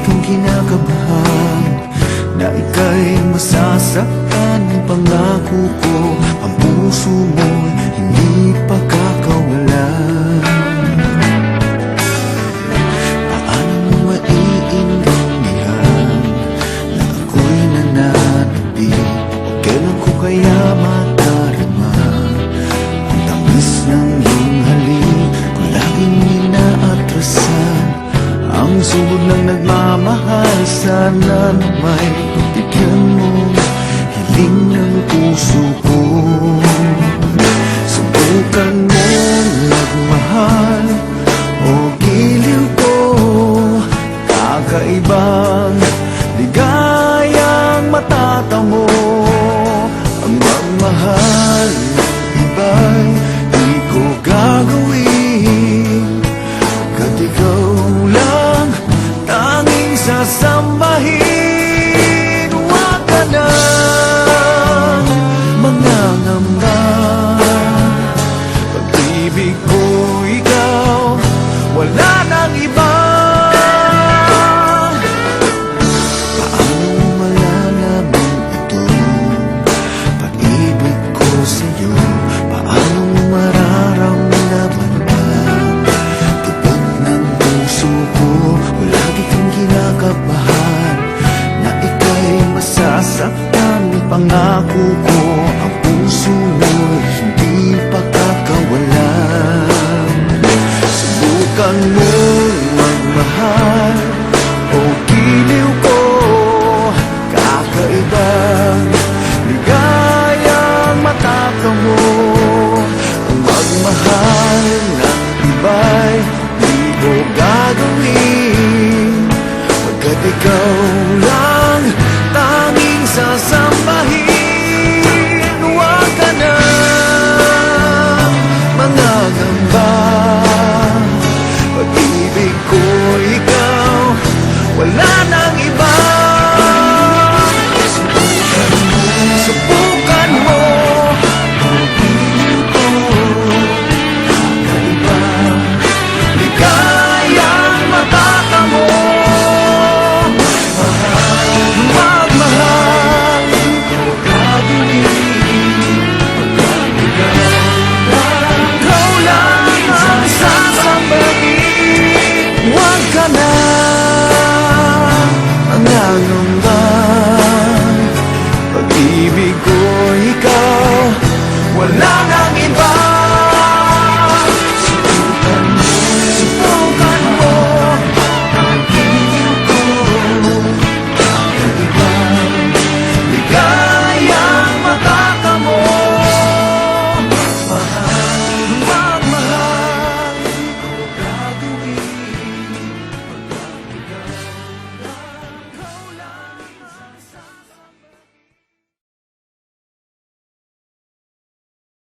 kang kinakabahan na ika'y masasaktan. Pangako ko, ang puso mo hindi pagkakawalan. Paano mo maiintindihan na ako'y nananabik? O kailan ko kaya madarama ang tamis ng iyong halik? Kung laging inaatrasan ang sugod ng nagmamahal, sana na may pagbigyan mo hiling ng puso ko. Subukan mong magmahal o giliw ko, kakaibang ligayang matatamo. Ang magmahal iba'y di ko gagawin, pagkat ikaw lang tanging sasambahin. Huwag ka nang mangangamba, pag-ibig ko ikaw, wala nang iba. Paano malalaman ito, pag-ibig ko sa'yo? Paano mararamdaman na tibok ng puso ko? O lagi kang kinakabahan na ika'y masasaktan. Pangako ko, ang puso mo hindi pagkakawalan. Subukan mo magmahal o giliw ko, kakaibang ligayang matatamo. Ang magmahal ng iba'y di ko gagawin, pagkat ikaw lang tanging sasambahin. Huwag ka na mangangamba, pag-ibig ko ikaw, wala nang iba. Subukan mo, pag-ibig ko, kakaibang ligayang matatamo. Magmahal, di ko gagawin, ikaw lang ang sasambahin. Huwag ka na mangangamba,